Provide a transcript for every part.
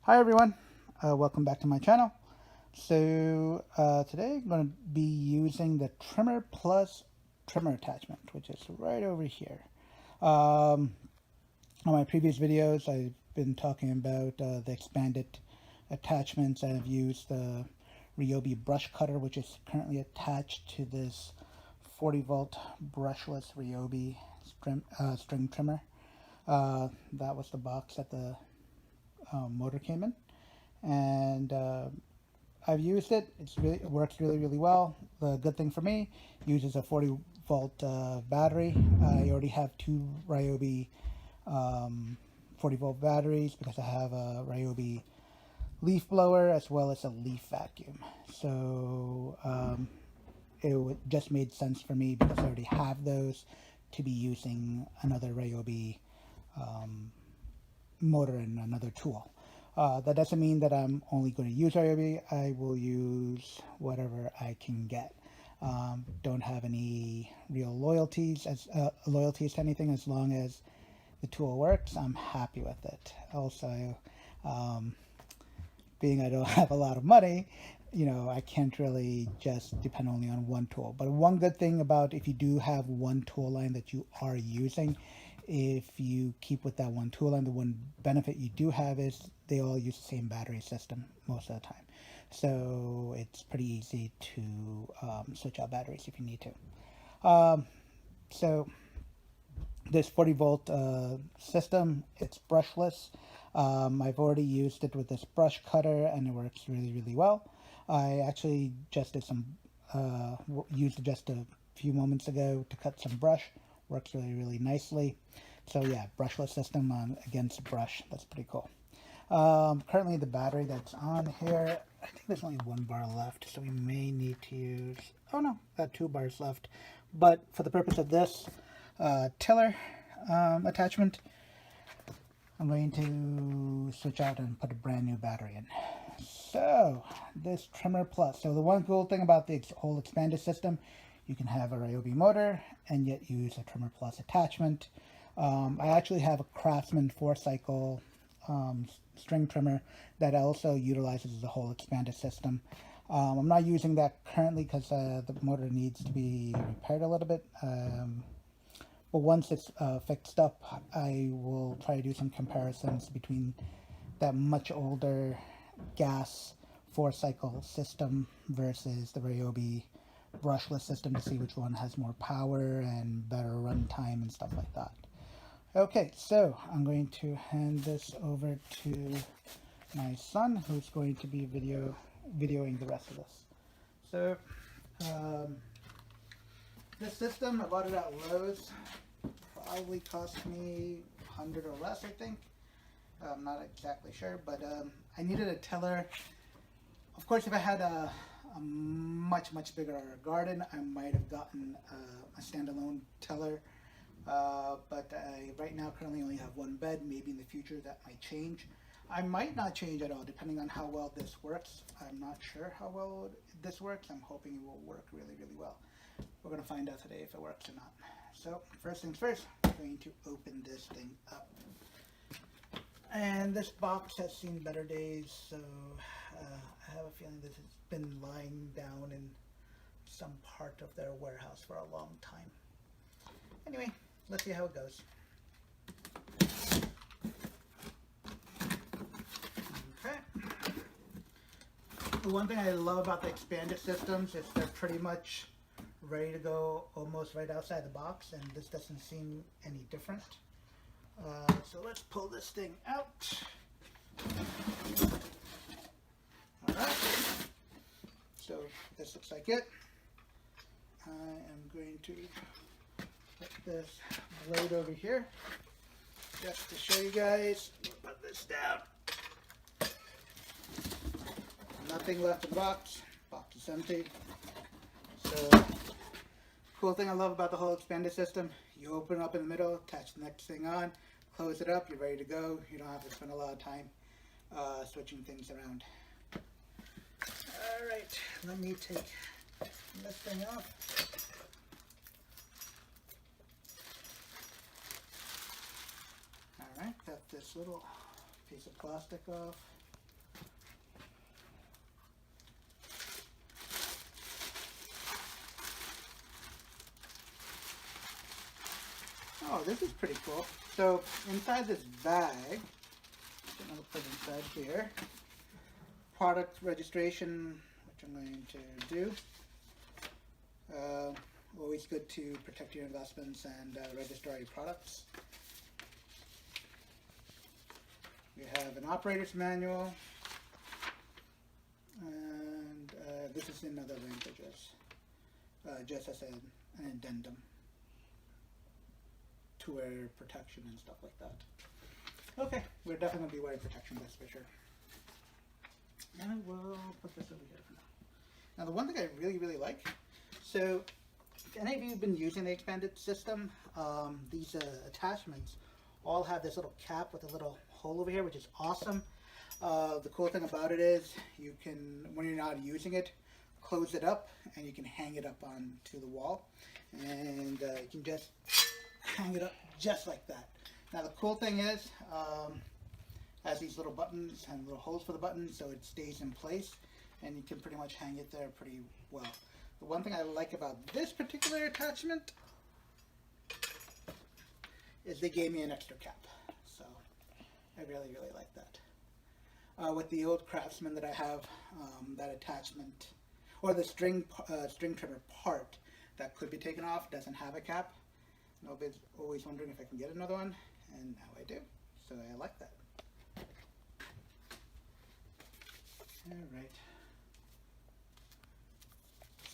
Hi everyone, welcome back to my channel. So today I'm going to be using the TrimmerPlus Trimmer Attachment, which is right over here. On my previous videos I've been talking about the expandit attachments, and I've used the Ryobi brush cutter, which is currently attached to this 40 volt brushless Ryobi string trimmer. That was the box that the motor came in, and I've used it. It works really well. The good thing for me, uses a 40 volt battery. I already have two Ryobi 40 volt batteries because I have a Ryobi leaf blower as well as a leaf vacuum. So it just made sense for me, because I already have those, to be using another Ryobi motor and another tool. That doesn't mean that I'm only going to use Ryobi. I will use whatever I can get. Don't have any real loyalties to anything. As long as the tool works, I'm happy with it. Also, being I don't have a lot of money, I can't really just depend only on one tool. But one good thing about, if you do have one tool line that you are using, if you keep with that one tool line, the one benefit you do have is they all use the same battery system most of the time. So it's pretty easy to switch out batteries if you need to. So this 40 volt system, it's brushless. I've already used it with this brush cutter and it works really well. I actually just did some used it just a few moments ago to cut some brush. Works really nicely. So yeah, brushless system against brush. That's pretty cool. Currently the battery that's on here, I think there's only one bar left, so we may need to use, oh no, got 2 bars left. But for the purpose of this tiller attachment, I'm going to switch out and put a brand new battery in. So this TrimmerPlus. So the one cool thing about the whole expanded system, you can have a Ryobi motor and yet use a TrimmerPlus attachment. I actually have a Craftsman 4-cycle string trimmer that also utilizes the whole expanded system. I'm not using that currently because the motor needs to be repaired a little bit. But once it's fixed up, I will try to do some comparisons between that much older gas 4-cycle system versus the Ryobi brushless system, to see which one has more power and better run time and stuff like that. Okay, so I'm going to hand this over to my son, who's going to be videoing the rest of this. So this system, I bought it at Lowe's. Probably cost me $100 or less, I think. I'm not exactly sure, but I needed a tiller. Of course, if I had a much bigger garden, I might have gotten a standalone tiller. But I right now currently only have one bed. Maybe in the future that might change. I might not change at all, depending on how well this works. I'm not sure how well this works. I'm hoping it will work really well. We're going to find out today if it works or not. So first things first, I'm going to open this thing up. And this box has seen better days, so I have a feeling this has been lying down in some part of their warehouse for a long time. Anyway, let's see how it goes. Okay. The one thing I love about the expanded systems is they're pretty much ready to go almost right outside the box, and this doesn't seem any different. So let's pull this thing out. Alright, so this looks like it. I am going to put this blade over here just to show you guys. We'll put this down. Nothing left in the box. Box is empty. So, cool thing I love about the whole expanded system, you open it up in the middle, attach the next thing on, close it up, you're ready to go. You don't have to spend a lot of time switching things around. Alright, let me take this thing off. Alright, got this little piece of plastic off. Oh, this is pretty cool. So inside this bag, I'm going to put inside here, product registration, which I'm going to do. Always good to protect your investments and register your products. We have an operator's manual, and this is in other languages, just as an addendum to wear protection and stuff like that. Okay, we're definitely going to be wearing protection vests for sure. And I will put this over here for now. Now the one thing I really like, so if any of you have been using the expanded system, these attachments all have this little cap with a little hole over here, which is awesome. The cool thing about it is you can, when you're not using it, close it up and you can hang it up onto the wall, and you can just hang it up just like that. Now the cool thing is, has these little buttons and little holes for the buttons, so it stays in place and you can pretty much hang it there pretty well. The one thing I like about this particular attachment is they gave me an extra cap, so I really like that. With the old Craftsman that I have, that attachment, or the string trimmer part that could be taken off, doesn't have a cap. Nobody's always wondering if I can get another one, and now I do, so I like that. Alright,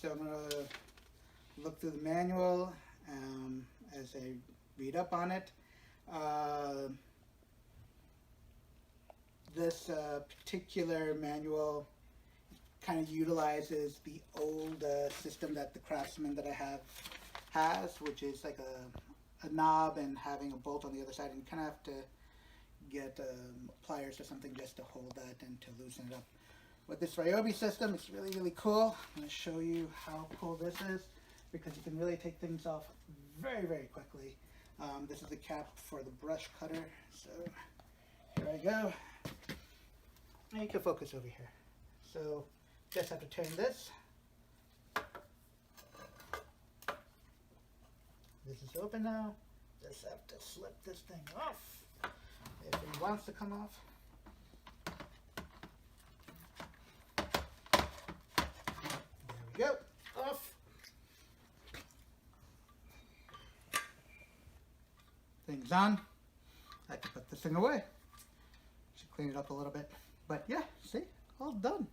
so I'm going to look through the manual as I read up on it. This particular manual kind of utilizes the old system that the Craftsman that I have has, which is like a knob and having a bolt on the other side, and you kind of have to get pliers or something just to hold that and to loosen it up. With this Ryobi system, it's really cool. I'm going to show you how cool this is, because you can really take things off very quickly. This is the cap for the brush cutter, so here I go. And you can focus over here. So just have to turn this. This is open now. Just have to slip this thing off if it wants to come off. There we go. Off. Thing's on. I can put this thing away. Should clean it up a little bit. But yeah, see? All done.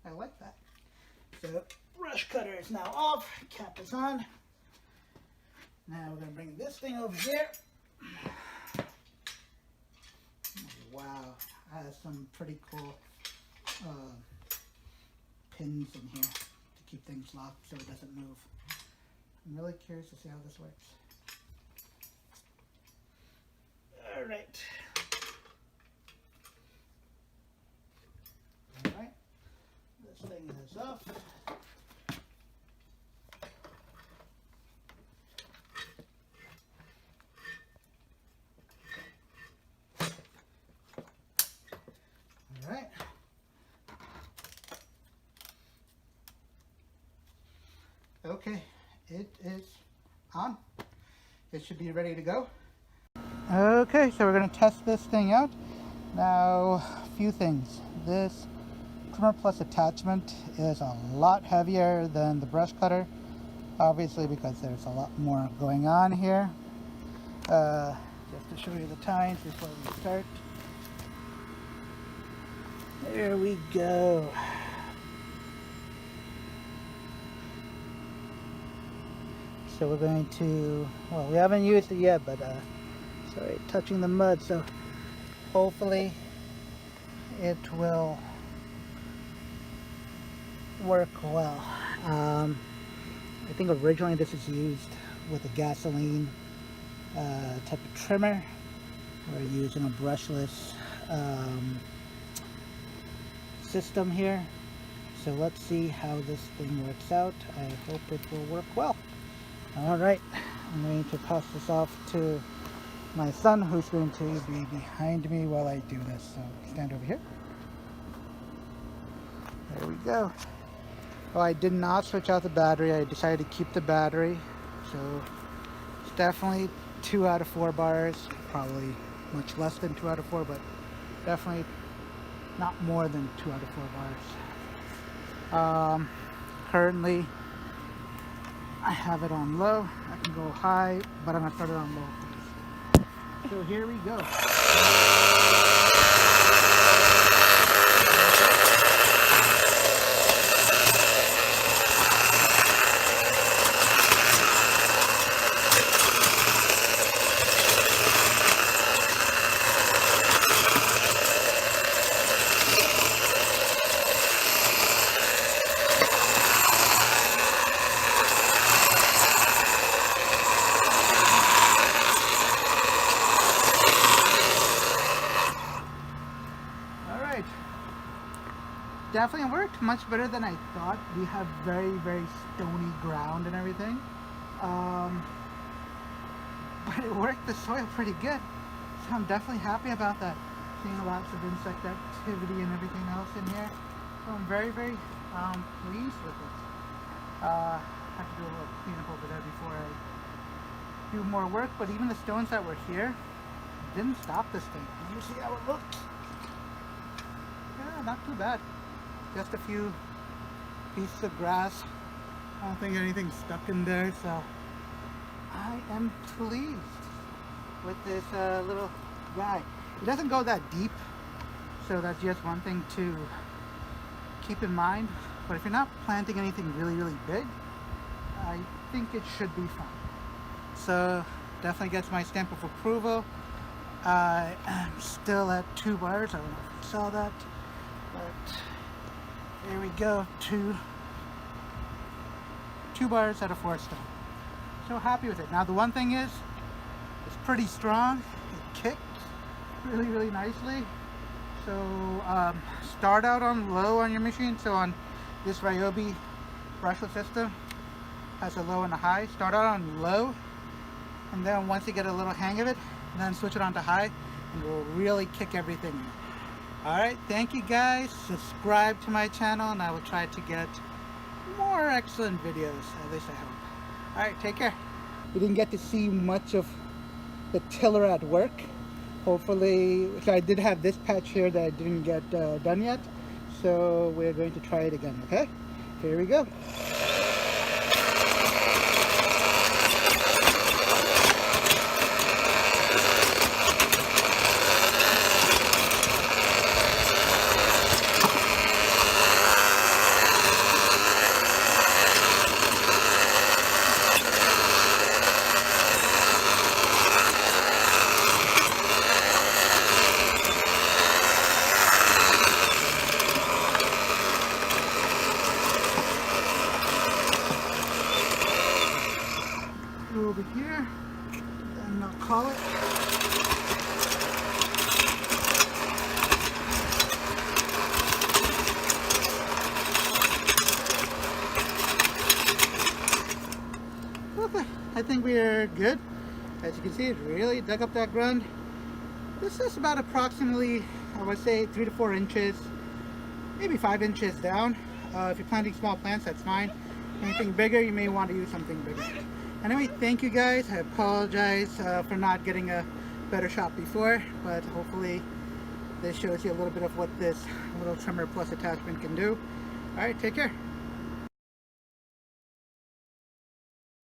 I like that. So brush cutter is now off. Cap is on. Now we're going to bring this thing over here. Wow, it has some pretty cool pins in here to keep things locked so it doesn't move. I'm really curious to see how this works. Alright. Alright. This thing is off. Alright. Okay, it is on. It should be ready to go. Okay, so we're going to test this thing out. Now, a few things. This TrimmerPlus attachment is a lot heavier than the brush cutter, obviously because there's a lot more going on here. Just to show you the tines before we start. There we go. So we're going to, well, we haven't used it yet, but sorry, touching the mud, so hopefully it will work well. I think originally this is used with a gasoline type of trimmer. We're using a brushless system here. So let's see how this thing works out. I hope it will work well. Alright, I'm going to pass this off to my son, who's going to be behind me while I do this. So stand over here. There we go. Oh, I did not switch out the battery. I decided to keep the battery. So it's definitely 2 out of 4 bars. Probably much less than 2 out of 4, but definitely not more than 2 out of 4 bars. Currently, I have it on low. I can go high, but I'm gonna start it on low. So here we go. Definitely worked much better than I thought. We have very, very stony ground and everything. But it worked the soil pretty good. So I'm definitely happy about that. Seeing lots of insect activity and everything else in here. So I'm very, very pleased with it. I have to do a little cleanup over there before I do more work. But even the stones that were here didn't stop this thing. You see how it looks? Yeah, not too bad. Just a few pieces of grass. I don't think anything's stuck in there, so I am pleased with this little guy. It doesn't go that deep, so that's just one thing to keep in mind. But if you're not planting anything really, really big, I think it should be fine. So definitely gets my stamp of approval. I am still at 2 bars. I don't know if you saw that, but here we go, 2 bars out of 4 stone. So happy with it. Now the one thing is, it's pretty strong. It kicks really, really nicely. So start out on low on your machine. So on this Ryobi brushless system, has a low and a high. Start out on low, and then once you get a little hang of it, then switch it on to high, and it will really kick everything in. Alright, thank you guys. Subscribe to my channel and I will try to get more excellent videos. At least I hope. Alright, take care. We didn't get to see much of the tiller at work. Hopefully, so I did have this patch here that I didn't get done yet. So we're going to try it again, okay? Here we go. Over here, and I'll call it. Okay, I think we are good. As you can see, it really dug up that ground. This is about approximately, I would say, 3 to 4 inches, maybe 5 inches down. If you're planting small plants, that's fine. Anything bigger, you may want to use something bigger. Anyway, thank you guys. I apologize for not getting a better shot before, but hopefully this shows you a little bit of what this little TrimmerPlus attachment can do. Alright, take care.